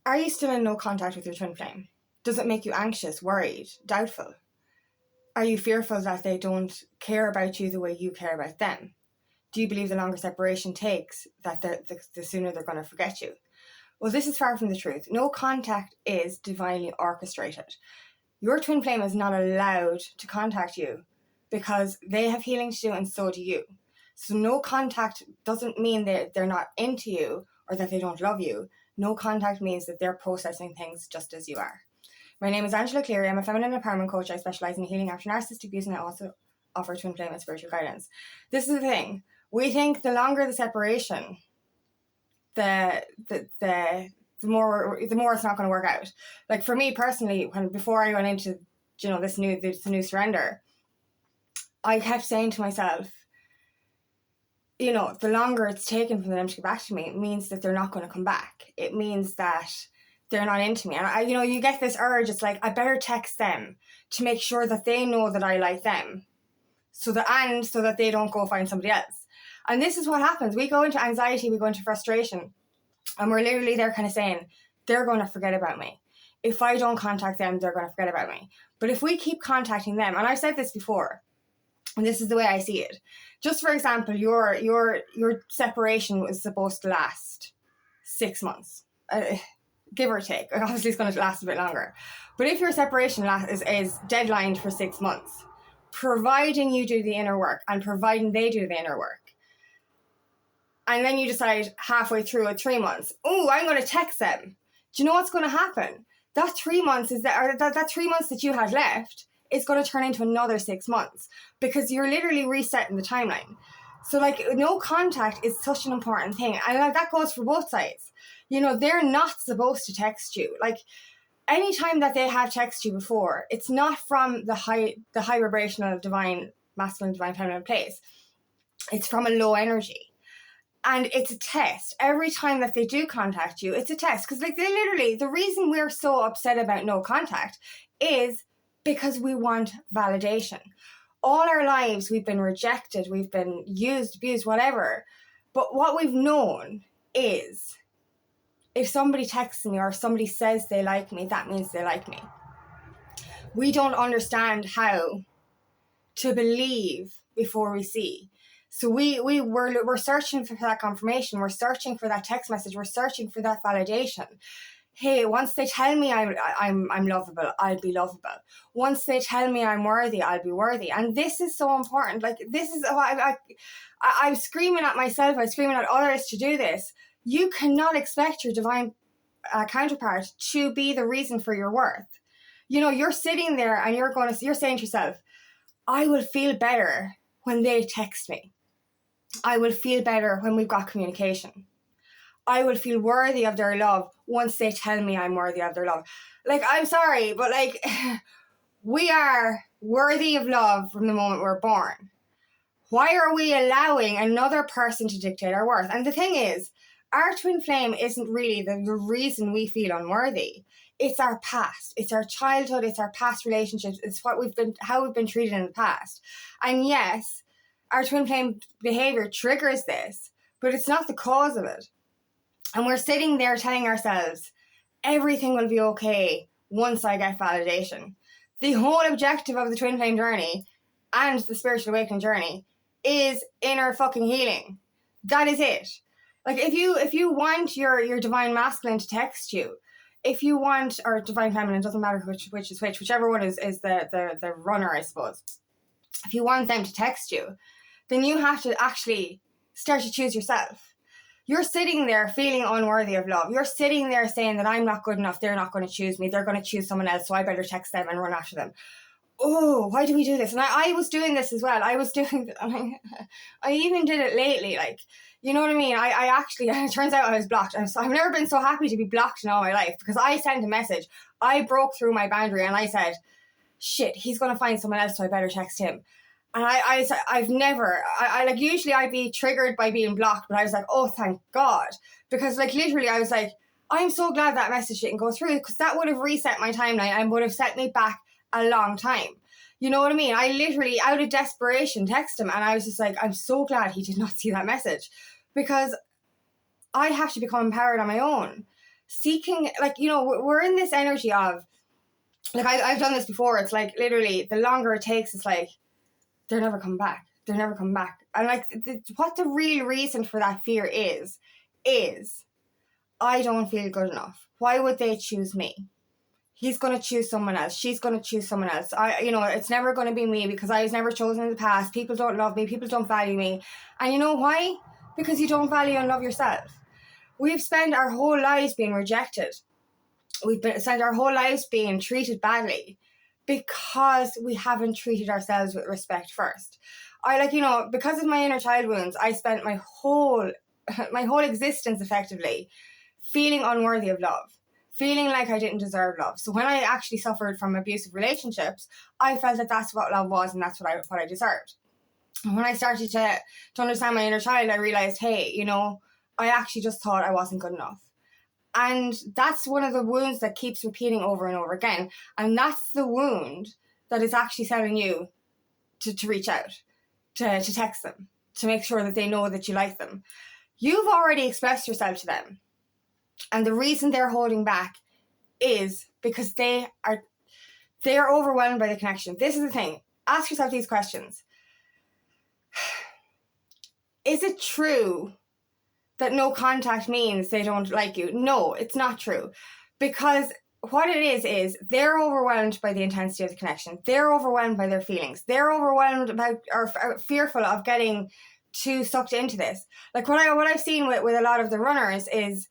Are you still in no contact with your twin flame? Does it make you anxious, worried, doubtful? Are you fearful that they don't care about you the way you care about them? Do you believe the longer separation takes, that the sooner they're going to forget you? Well, this is far from the truth. No contact is divinely orchestrated. Your twin flame is not allowed to contact you because they have healing to do and so do you. So no contact doesn't mean that they're not into you or that they don't love you. No contact means that they're processing things just as you are. My name is Angela Cleary. I'm a feminine empowerment coach. I specialize in healing after narcissistic abuse, and I also offer twin flame and spiritual guidance. This is the thing. We think the longer the separation, the more it's not going to work out. Like for me personally, before I went into this new surrender, I kept saying to myself, the longer it's taken for them to get back to me, it means that they're not going to come back. It means that they're not into me. And you get this urge. It's like, I better text them to make sure that they know that I like them, so that they don't go find somebody else. And this is what happens. We go into anxiety, we go into frustration, and we're literally there kind of saying, they're going to forget about me. If I don't contact them, they're going to forget about me. But if we keep contacting them, and I've said this before, and this is the way I see it. Just for example, your separation was supposed to last 6 months, give or take. Obviously, it's going to last a bit longer. But if your separation is deadlined for 6 months, providing you do the inner work and providing they do the inner work, and then you decide halfway through at 3 months, I'm going to text them. Do you know what's going to happen? That 3 months that 3 months that you had left is going to turn into another 6 months, because you're literally resetting the timeline. So no contact is such an important thing. And that goes for both sides. They're not supposed to text you. Anytime that they have texted you before, it's not from the high vibrational divine masculine, divine feminine place. It's from a low energy. And it's a test. Every time that they do contact you, it's a test. Because the reason we're so upset about no contact is because we want validation. All our lives we've been rejected, we've been used, abused, whatever. But what we've known is, if somebody texts me or if somebody says they like me, that means they like me. We don't understand how to believe before we see. So we're searching for that confirmation. We're searching for that text message. We're searching for that validation. Hey, once they tell me I'm lovable, I'll be lovable. Once they tell me I'm worthy, I'll be worthy. And this is so important. This is I'm screaming at myself. I'm screaming at others to do this. You cannot expect your divine counterpart to be the reason for your worth. You're sitting there and you're saying to yourself, I will feel better when they text me. I will feel better when we've got communication. I will feel worthy of their love once they tell me I'm worthy of their love. I'm sorry, but we are worthy of love from the moment we're born. Why are we allowing another person to dictate our worth? And the thing is, our twin flame isn't really the reason we feel unworthy. It's our past. It's our childhood. It's our past relationships. It's how we've been treated in the past. And yes, our twin flame behavior triggers this, but it's not the cause of it. And we're sitting there telling ourselves, everything will be okay once I get validation. The whole objective of the twin flame journey and the spiritual awakening journey is inner fucking healing. That is it. If you want your divine masculine to text you, if you want, or divine feminine, doesn't matter which is whichever one is the runner, I suppose. If you want them to text you, then you have to actually start to choose yourself. You're sitting there feeling unworthy of love. You're sitting there saying that I'm not good enough. They're not going to choose me. They're going to choose someone else. So I better text them and run after them. Oh, why do we do this? And I was doing this as well. I even did it lately. You know what I mean? I actually, it turns out I was blocked. I've never been so happy to be blocked in all my life, because I sent a message. I broke through my boundary and I said, shit, he's going to find someone else, so I better text him. And I've never, usually I'd be triggered by being blocked, but I was like, oh, thank God. Because literally I was like, I'm so glad that message didn't go through, because that would have reset my timeline and would have set me back a long time. You know what I mean? I literally, out of desperation, texted him, and I was just like, I'm so glad he did not see that message, because I have to become empowered on my own. seeking, like, you know, we're in this energy of, like, I've done this before. It's like, literally, the longer it takes, it's like, they're never coming back. They're never coming back. And like, what the real reason for that fear is I don't feel good enough. Why would they choose me? He's going to choose someone else. She's going to choose someone else. You know, it's never going to be me because I was never chosen in the past. People don't love me. People don't value me. And you know why? Because you don't value and love yourself. We've spent our whole lives being rejected. Spent our whole lives being treated badly because we haven't treated ourselves with respect first. You know, because of my inner child wounds, I spent my whole existence effectively feeling unworthy of love, feeling like I didn't deserve love. So when I actually suffered from abusive relationships, I felt that that's what love was and that's what I deserved. And when I started to understand my inner child, I realized, hey, you know, I actually just thought I wasn't good enough. And that's one of the wounds that keeps repeating over and over again. And that's the wound that is actually telling you to reach out, to text them, to make sure that they know that you like them. You've already expressed yourself to them. And the reason they're holding back is because they are overwhelmed by the connection. This is the thing. Ask yourself these questions. Is it true that no contact means they don't like you? No, it's not true. Because what it is they're overwhelmed by the intensity of the connection. They're overwhelmed by their feelings. They're overwhelmed about or fearful of getting too sucked into this. Like what I've seen with a lot of the runners is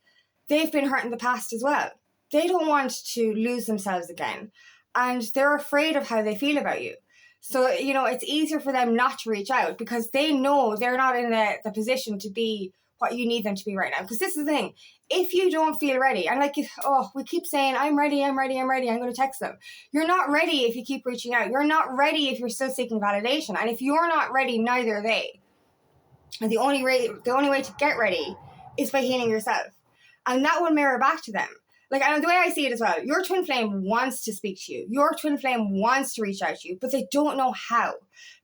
they've been hurt in the past as well. They don't want to lose themselves again. And they're afraid of how they feel about you. So, you know, it's easier for them not to reach out because they know they're not in the position to be what you need them to be right now. Because this is the thing. If you don't feel ready, and like, we keep saying, I'm ready, I'm going to text them. You're not ready if you keep reaching out. You're not ready if you're still seeking validation. And if you're not ready, neither are they. And the only way to get ready is by healing yourself. And that will mirror back to them. Like, and the way I see it as well, your twin flame wants to speak to you. Your twin flame wants to reach out to you, but they don't know how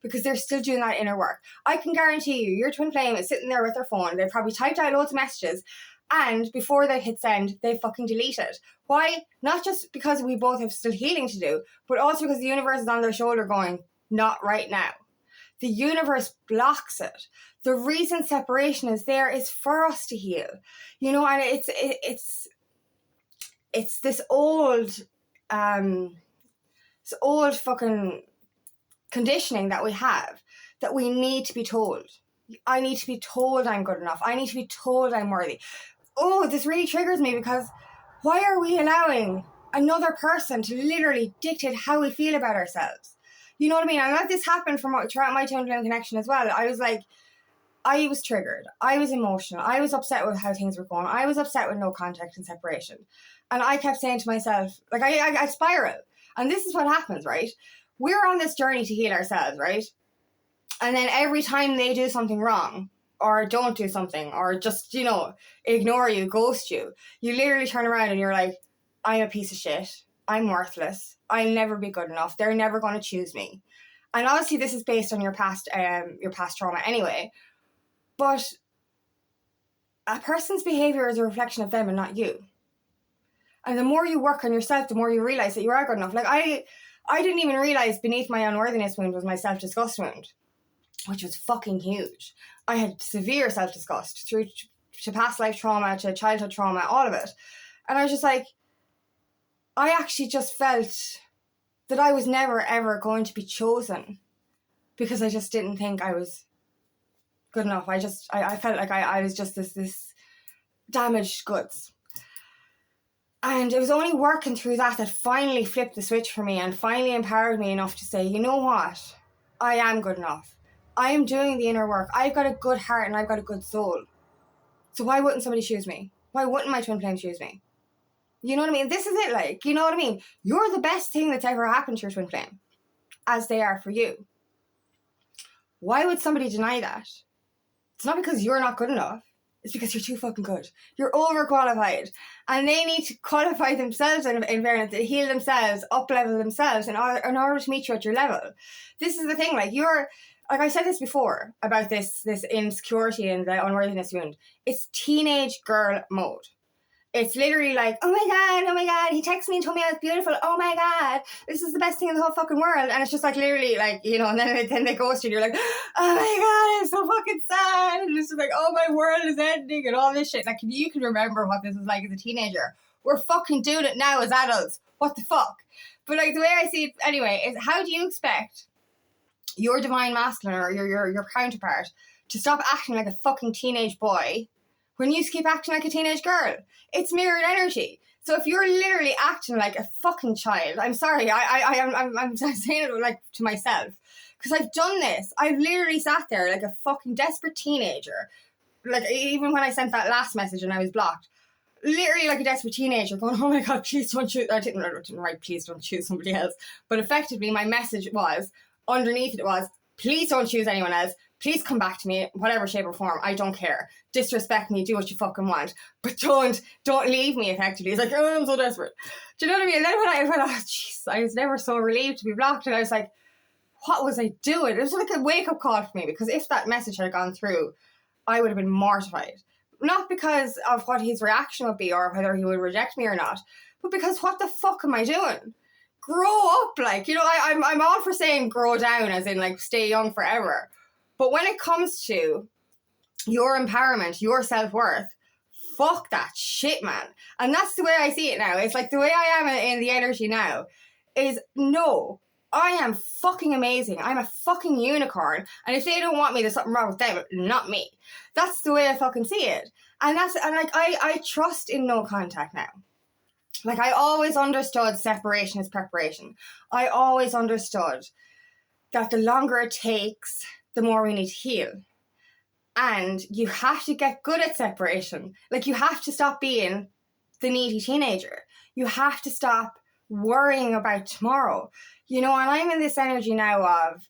because they're still doing that inner work. I can guarantee you, your twin flame is sitting there with their phone. They've probably typed out loads of messages, and before they hit send, they fucking delete it. Why? Not just because we both have still healing to do, but also because the universe is on their shoulder going, not right now. The universe blocks it. The reason separation is there is for us to heal. You know, and it's this old fucking conditioning that we have that we need to be told. I need to be told I'm good enough. I need to be told I'm worthy. Oh, this really triggers me because why are we allowing another person to literally dictate how we feel about ourselves? You know what I mean? And that this happened throughout my twin flame connection as well. I was triggered. I was emotional. I was upset with how things were going. I was upset with no contact and separation. And I kept saying to myself, like, I spiral. And this is what happens, right? We're on this journey to heal ourselves, right? And then every time they do something wrong, or don't do something, or just, you know, ignore you, ghost you, you literally turn around and you're like, I'm a piece of shit. I'm worthless. I'll never be good enough. They're never going to choose me. And obviously this is based on your past trauma anyway. But a person's behavior is a reflection of them and not you. And the more you work on yourself, the more you realize that you are good enough. Like I didn't even realize beneath my unworthiness wound was my self-disgust wound, which was fucking huge. I had severe self-disgust through to past life trauma, to childhood trauma, all of it. And I was just like, I actually just felt that I was never ever going to be chosen because I just didn't think I was good enough. I felt like I was just this damaged goods. And it was only working through that finally flipped the switch for me and finally empowered me enough to say, you know what? I am good enough. I am doing the inner work. I've got a good heart and I've got a good soul. So why wouldn't somebody choose me? Why wouldn't my twin flame choose me? You know what I mean? This is it, like, you know what I mean? You're the best thing that's ever happened to your twin flame, as they are for you. Why would somebody deny that? It's not because you're not good enough. It's because you're too fucking good. You're overqualified. And they need to qualify themselves in fairness, to heal themselves, up-level themselves in order to meet you at your level. This is the thing, like I said this before about this insecurity and the unworthiness wound. It's teenage girl mode. It's literally like, oh my God, he texted me and told me I was beautiful. Oh my God, this is the best thing in the whole fucking world. And it's just like literally like, you know, and then they ghost you and you're like, oh my God, I'm so fucking sad. And it's just like, oh, my world is ending and all this shit. Like, you can remember what this was like as a teenager. We're fucking doing it now as adults. What the fuck? But like the way I see it anyway is, how do you expect your divine masculine or your counterpart to stop acting like a fucking teenage boy when you keep acting like a teenage girl? It's mirrored energy. So if you're literally acting like a fucking child, I'm sorry, I'm saying it like to myself, because I've done this. I've literally sat there like a fucking desperate teenager. Like, even when I sent that last message and I was blocked, literally like a desperate teenager going, oh my God, please don't choose. I didn't write, please don't choose somebody else. But effectively, my message was, underneath it was, please don't choose anyone else. Please come back to me, whatever shape or form. I don't care. Disrespect me. Do what you fucking want. But don't leave me, effectively. It's like, oh, I'm so desperate. Do you know what I mean? And then when I went, oh, jeez, I was never so relieved to be blocked. And I was like, what was I doing? It was like a wake-up call for me, because if that message had gone through, I would have been mortified. Not because of what his reaction would be or whether he would reject me or not, but because what the fuck am I doing? Grow up, like, you know, I'm all for saying grow down, as in like stay young forever. But when it comes to your empowerment, your self-worth, fuck that shit, man. And that's the way I see it now. It's like the way I am in the energy now is, no, I am fucking amazing. I'm a fucking unicorn. And if they don't want me, there's something wrong with them, not me. That's the way I fucking see it. And I trust in no contact now. Like, I always understood separation is preparation. I always understood that the longer it takes, the more we need to heal. And you have to get good at separation. Like, you have to stop being the needy teenager. You have to stop worrying about tomorrow. You know, and I'm in this energy now of,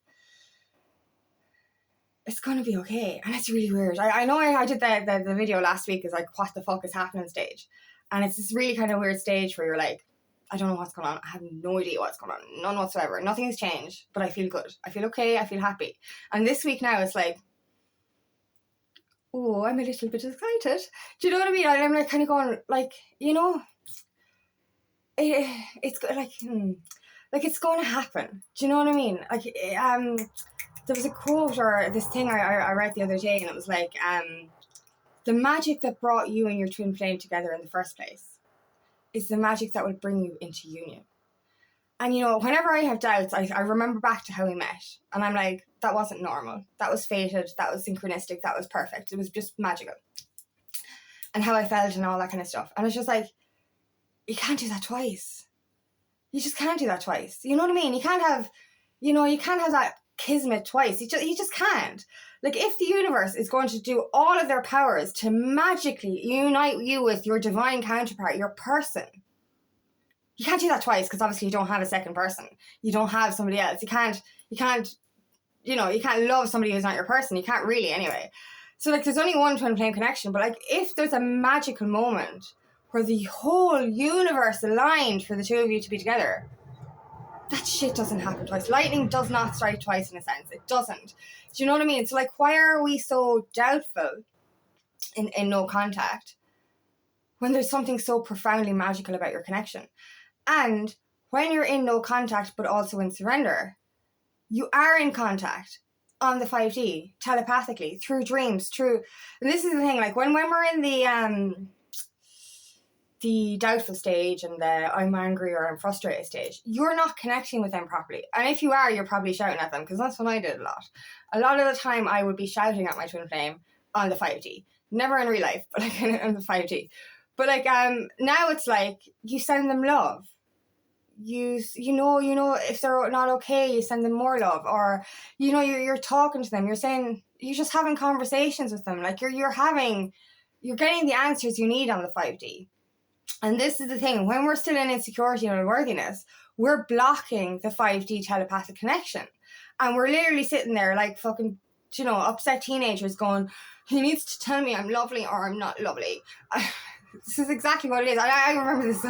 it's going to be okay. And it's really weird. I know I did the video last week, is like, what the fuck is happening stage. And it's this really kind of weird stage where you're like, I don't know what's going on. I have no idea what's going on. None whatsoever. Nothing has changed, but I feel good. I feel okay. I feel happy. And this week now, it's like, oh, I'm a little bit excited. Do you know what I mean? I'm like kind of going, like, you know, it's like it's going to happen. Do you know what I mean? Like, there was a quote or this thing I read the other day, and it was like, the magic that brought you and your twin flame together in the first place is the magic that will bring you into union. And, you know, whenever I have doubts, I remember back to how we met. And I'm like, that wasn't normal. That was fated. That was synchronistic. That was perfect. It was just magical. And how I felt and all that kind of stuff. And it's just like, you can't do that twice. You just can't do that twice. You know what I mean? You can't have that kismet twice. You just can't. Like, if the universe is going to do all of their powers to magically unite you with your divine counterpart, your person, you can't do that twice, because obviously you don't have a second person. You don't have somebody else. You can't, you know, you can't love somebody who's not your person. You can't really, anyway. So, like, there's only one twin flame connection, but, like, if there's a magical moment where the whole universe aligned for the two of you to be together, that shit doesn't happen twice. Lightning does not strike twice, in a sense. It doesn't. Do you know what I mean? So, like, why are we so doubtful in no contact when there's something so profoundly magical about your connection? And when you're in no contact but also in surrender, you are in contact on the 5D, telepathically, through dreams, through... And this is the thing, like, when we're in the doubtful stage and the I'm angry or I'm frustrated stage, you're not connecting with them properly. And if you are, you're probably shouting at them, because that's what I did a lot. A lot of the time I would be shouting at my twin flame on the 5D. Never in real life, but like on the 5D. But like now it's like you send them love. You know if they're not okay, you send them more love. Or you know, you're talking to them, you're just having conversations with them. Like you're getting the answers you need on the 5D. And this is the thing, when we're still in insecurity and unworthiness, we're blocking the 5D telepathic connection. And we're literally sitting there like fucking, you know, upset teenagers going, he needs to tell me I'm lovely or I'm not lovely. This is exactly what it is. I remember this.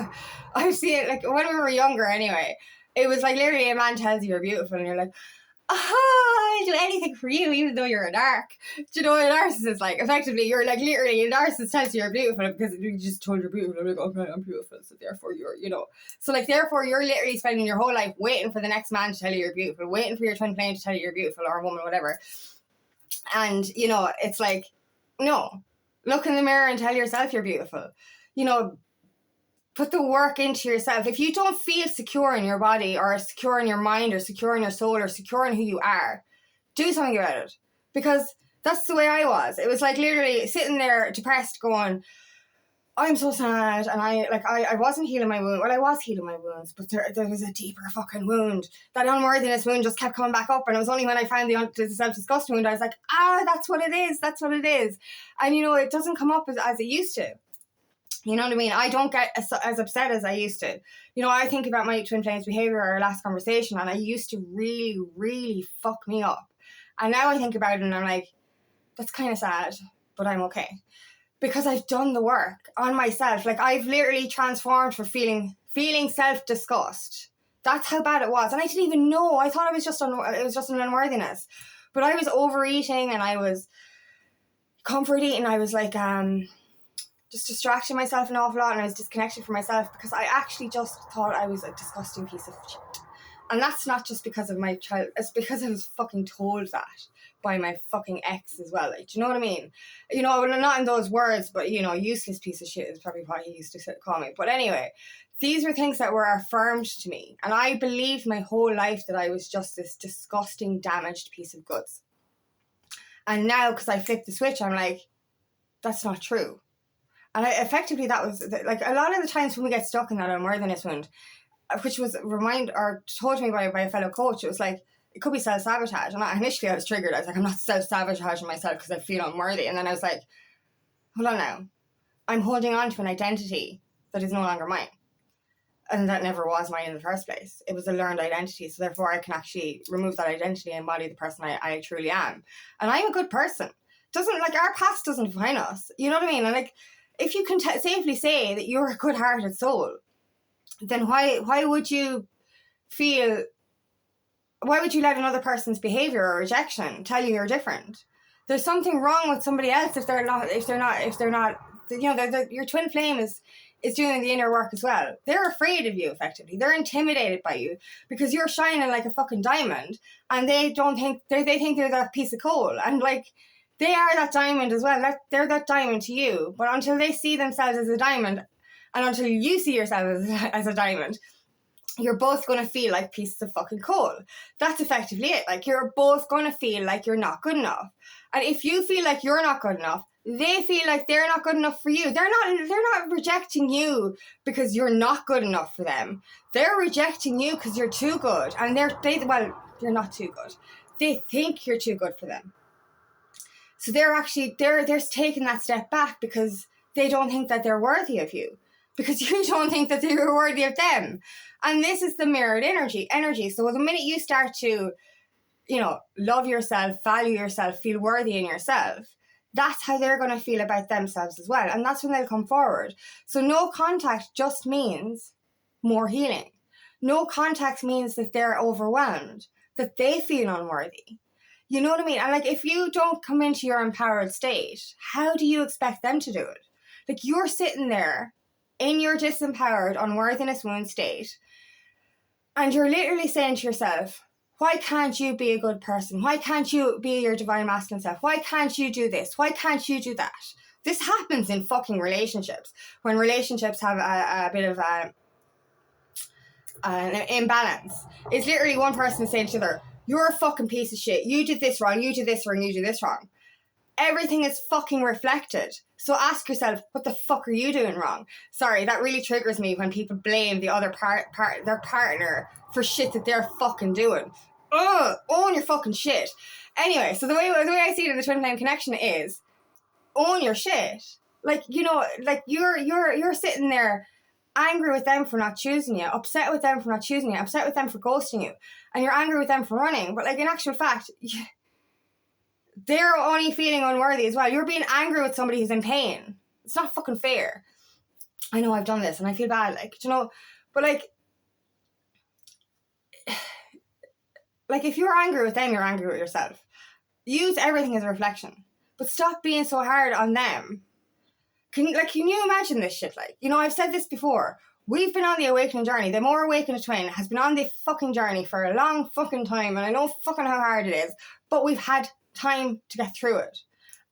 I've seen it like when we were younger anyway. It was like literally a man tells you you're beautiful and you're like, I'll do anything for you, even though you're a narc. Do you know what a narcissist is like? Effectively, you're like literally, a narcissist tells you you're beautiful because you just told you're beautiful. I'm like, okay, I'm beautiful, so therefore you're, So like, therefore you're literally spending your whole life waiting for the next man to tell you you're beautiful, waiting for your twin flame to tell you you're beautiful, or a woman, whatever. And, it's like, no. Look in the mirror and tell yourself you're beautiful. Put the work into yourself. If you don't feel secure in your body, or secure in your mind, or secure in your soul, or secure in who you are, do something about it. Because that's the way I was. It was like literally sitting there depressed going, I'm so sad, and I wasn't healing my wound. Well, I was healing my wounds, but there was a deeper fucking wound. That unworthiness wound just kept coming back up, and it was only when I found the self-disgust wound, I was like, that's what it is, And, it doesn't come up as it used to. You know what I mean? I don't get as upset as I used to. I think about my twin flames behavior, our last conversation, and I used to really, really fuck me up. And now I think about it and I'm like, that's kind of sad, but I'm okay. Because I've done the work on myself. Like, I've literally transformed for feeling self-disgust. That's how bad it was. And I didn't even know. I thought it was just an unworthiness. But I was overeating and I was comfort eating. I was like, just distracting myself an awful lot, and I was disconnected from myself because I actually just thought I was a disgusting piece of shit. And that's not just because of my child, it's because I was fucking told that by my fucking ex as well. Like, do you know what I mean? Well, not in those words, but, useless piece of shit is probably what he used to call me. But anyway, these were things that were affirmed to me. And I believed my whole life that I was just this disgusting, damaged piece of goods. And now, because I flipped the switch, I'm like, that's not true. And effectively, that was, like, a lot of the times when we get stuck in that unworthiness wound, which was told to me by a fellow coach, it was like, it could be self-sabotage. And initially I was triggered. I was like, I'm not self-sabotaging myself because I feel unworthy. And then I was like, hold on now. I'm holding on to an identity that is no longer mine. And that never was mine in the first place. It was a learned identity. So therefore I can actually remove that identity and embody the person I truly am. And I'm a good person. Our past doesn't define us. You know what I mean? And like, if you can safely say that you're a good-hearted soul, then why would you let another person's behavior or rejection tell you you're different? There's something wrong with somebody else if they're not, your twin flame is doing the inner work as well. They're afraid of you, effectively. They're intimidated by you because you're shining like a fucking diamond, and they think they're that piece of coal. And like, they are that diamond as well. They're that diamond to you. But until they see themselves as a diamond, and until you see yourself as a diamond, you're both going to feel like pieces of fucking coal. That's effectively it. Like, you're both going to feel like you're not good enough. And if you feel like you're not good enough, they feel like they're not good enough for you. They're not rejecting you because you're not good enough for them. They're rejecting you because you're too good. And you're not too good. They think you're too good for them. So they're taking that step back because they don't think that they're worthy of you. Because you don't think that they're worthy of them. And this is the mirrored energy. So the minute you start to, love yourself, value yourself, feel worthy in yourself, that's how they're going to feel about themselves as well. And that's when they'll come forward. So no contact just means more healing. No contact means that they're overwhelmed, that they feel unworthy. You know what I mean? And like, if you don't come into your empowered state, how do you expect them to do it? Like, you're sitting there in your disempowered, unworthiness wound state, and you're literally saying to yourself, why can't you be a good person? Why can't you be your divine masculine self? Why can't you do this? Why can't you do that? This happens in fucking relationships. When relationships have a bit of an imbalance. It's literally one person saying to the other, you're a fucking piece of shit. You did this wrong. You did this wrong. You did this wrong. Everything is fucking reflected. So ask yourself, what the fuck are you doing wrong? Sorry, that really triggers me when people blame the other their partner for shit that they're fucking doing. Ugh, own your fucking shit. Anyway, so the way I see it in the twin flame connection is, own your shit. Like, like you're sitting there angry with them for not choosing you, upset with them for not choosing you, upset with them for ghosting you, and you're angry with them for running. But like, in actual fact, they're only feeling unworthy as well. You're being angry with somebody who's in pain. It's not fucking fair. I know I've done this and I feel bad, but like, Like, if you're angry with them, you're angry with yourself. Use everything as a reflection. But stop being so hard on them. Can you imagine this shit? Like, you know, I've said this before. We've been on the awakening journey. The More Awakened Twin has been on the fucking journey for a long fucking time. And I know fucking how hard it is. But we've had time to get through it.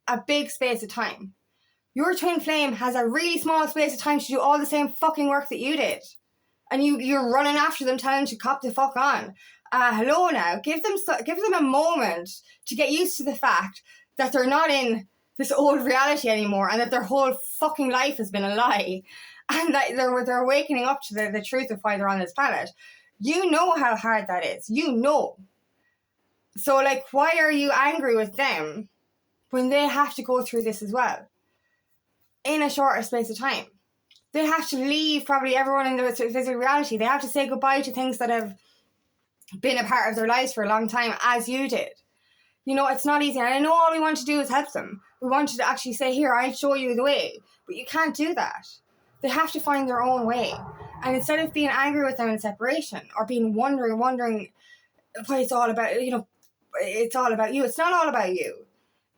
A big space of time. Your twin flame has a really small space of time to do all the same fucking work that you did. And you're running after them, telling them to cop the fuck on. Hello now. Give them a moment to get used to the fact that they're not in this old reality anymore, and that their whole fucking life has been a lie, and that they're waking up to the truth of why they're on this planet. You know how hard that is. You know. So, like, why are you angry with them when they have to go through this as well in a shorter space of time? They have to leave probably everyone in the physical reality. They have to say goodbye to things that have been a part of their lives for a long time, as you did. You know, it's not easy. And I know all we want to do is help them. We want you to actually say, here, I'll show you the way. But you can't do that. They have to find their own way. And instead of being angry with them in separation, or being wondering what it's all about, you know, it's all about you. It's not all about you.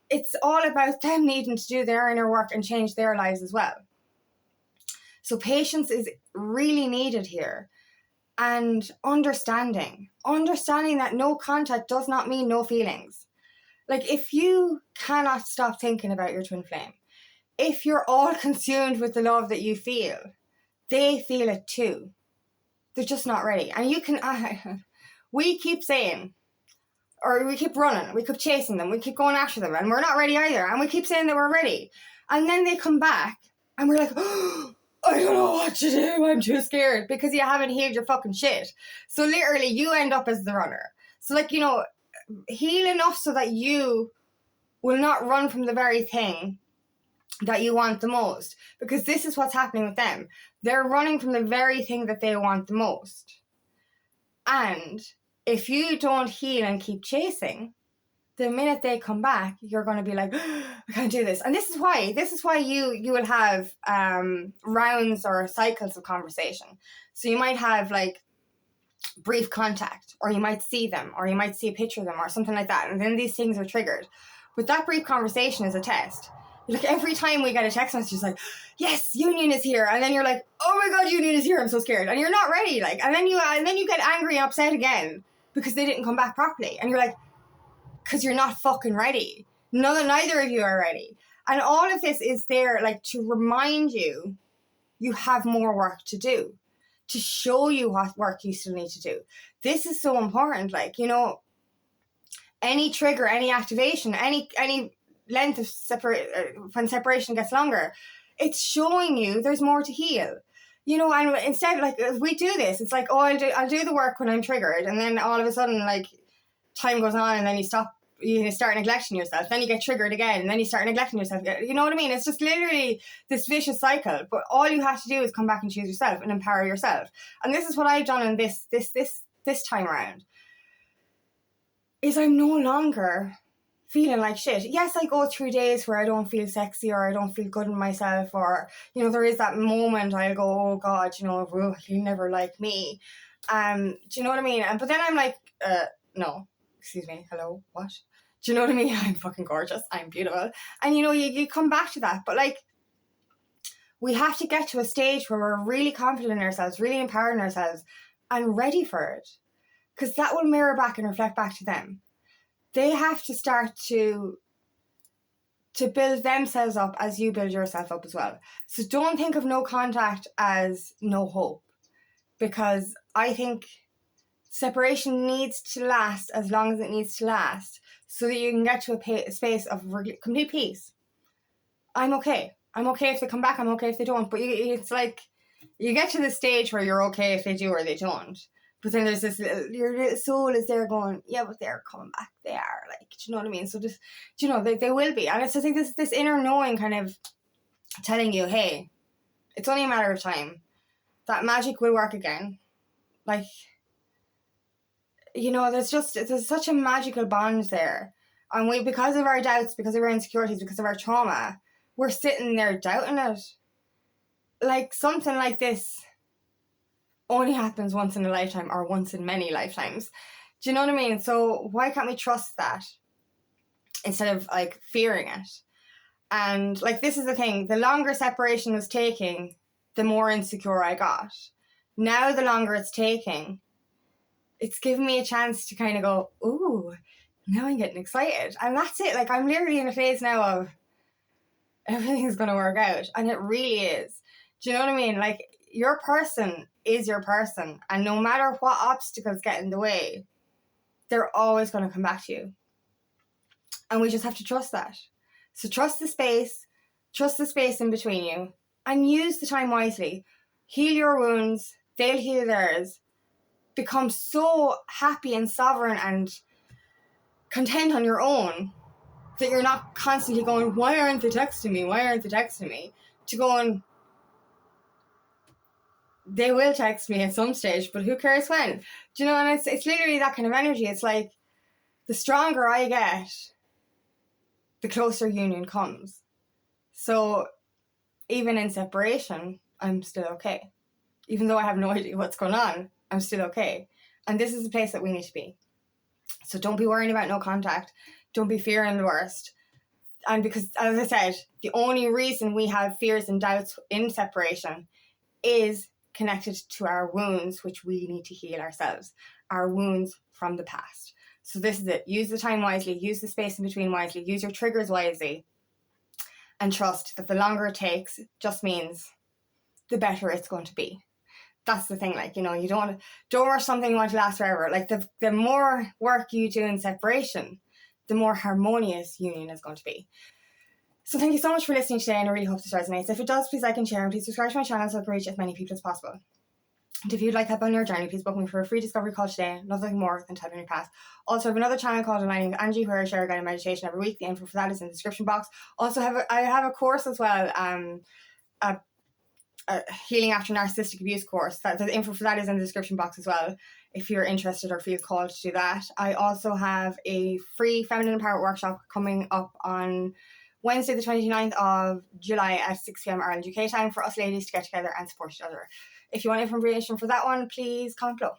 It's all about them needing to do their inner work and change their lives as well. So patience is really needed here. And understanding that no contact does not mean no feelings. Like, if you cannot stop thinking about your twin flame, if you're all consumed with the love that you feel, they feel it too. They're just not ready. And you can, we keep saying, or we keep running, we keep chasing them, we keep going after them, and we're not ready either. And we keep saying that we're ready. And then they come back, and we're like, oh, I don't know what to do, I'm too scared, because you haven't healed your fucking shit. So literally, you end up as the runner. So, like, you know, heal enough so that you will not run from the very thing that you want the most. Because this is what's happening with them. They're running from the very thing that they want the most. And if you don't heal and keep chasing, the minute they come back, you're going to be like, oh, I can't do this. And this is why you will have rounds or cycles of conversation. So you might have like brief contact, or you might see them, or you might see a picture of them, or something like that. And then these things are triggered. But that brief conversation is a test. Like, every time we get a text message, it's like, yes, union is here. And then you're like, oh my God, union is here. I'm so scared. And you're not ready. Like, and then you get angry and upset again because they didn't come back properly. And you're like, because you're not fucking ready. Neither of you are ready. And all of this is there, like, to remind you, you have more work to do, to show you what work you still need to do. This is so important. Like, you know, any trigger, any activation, any length of when separation gets longer, it's showing you there's more to heal. You know, and instead, like, if we do this, it's like, oh, I'll do the work when I'm triggered, and then all of a sudden, like, time goes on, and then you start neglecting yourself, then you get triggered again, and then you start neglecting yourself. You know what I mean? It's just literally this vicious cycle. But all you have to do is come back and choose yourself and empower yourself. And this is what I've done in this time around. Is I'm no longer feeling like shit. Yes, I go through days where I don't feel sexy, or I don't feel good in myself, or, you know, there is that moment I'll go, oh God, you know, he'll never like me. Do you know what I mean? But then I'm like, no, excuse me, hello, what? Do you know what I mean? I'm fucking gorgeous, I'm beautiful. And, you know, you come back to that. But, like, we have to get to a stage where we're really confident in ourselves, really empowered in ourselves, and ready for it. Because that will mirror back and reflect back to them. They have to start to build themselves up as you build yourself up as well. So don't think of no contact as no hope. Because I think separation needs to last as long as it needs to last, so that you can get to a space of complete peace. I'm okay. I'm okay if they come back. I'm okay if they don't. But it's like, you get to the stage where you're okay if they do or they don't. But then there's this, your soul is there going, yeah, but they're coming back. They are, like, do you know what I mean? So just, do you know, they will be. And it's just like this inner knowing kind of telling you, hey, it's only a matter of time. That magic will work again. Like, you know, there's such a magical bond there. And we, because of our doubts, because of our insecurities, because of our trauma, we're sitting there doubting it. Like, something like this only happens once in a lifetime, or once in many lifetimes. Do you know what I mean? So why can't we trust that instead of like fearing it? And like, this is the thing, the longer separation was taking, the more insecure I got. Now the longer it's taking, it's given me a chance to kind of go, ooh, now I'm getting excited. And that's it. Like, I'm literally in a phase now of everything's going to work out. And it really is. Do you know what I mean? Like, your person is your person. And no matter what obstacles get in the way, they're always going to come back to you. And we just have to trust that. So trust the space in between you, and use the time wisely. Heal your wounds, they'll heal theirs. Become so happy and sovereign and content on your own that you're not constantly going, why aren't they texting me? Why aren't they texting me? To going, they will text me at some stage, but who cares when? Do you know? And it's literally that kind of energy. It's like, the stronger I get, the closer union comes. So even in separation, I'm still okay. Even though I have no idea what's going on, I'm still okay. And this is the place that we need to be. So don't be worrying about no contact. Don't be fearing the worst. And because, as I said, the only reason we have fears and doubts in separation is connected to our wounds, which we need to heal ourselves. Our wounds from the past. So this is it. Use the time wisely. Use the space in between wisely. Use your triggers wisely. And trust that the longer it takes just means the better it's going to be. That's the thing, like, you know, you don't rush something you want to last forever. Like, the more work you do in separation, the more harmonious union is going to be. So thank you so much for listening today, and I really hope this resonates. If it does, please like and share, and please subscribe to my channel so I can reach as many people as possible. And if you'd like help on your journey, please book me for a free discovery call today. Nothing more than typing your path. Also, I have another channel called Aligning with Angie, where I share a guided meditation every week. The info for that is in the description box. Also, I have a course as well, a Healing After Narcissistic Abuse course. The info for that is in the description box as well, if you're interested or feel called to do that. I also have a free Feminine Empowerment workshop coming up on Wednesday the 29th of July at 6 p.m. Ireland UK time, for us ladies to get together and support each other. If you want information for that one, please comment below.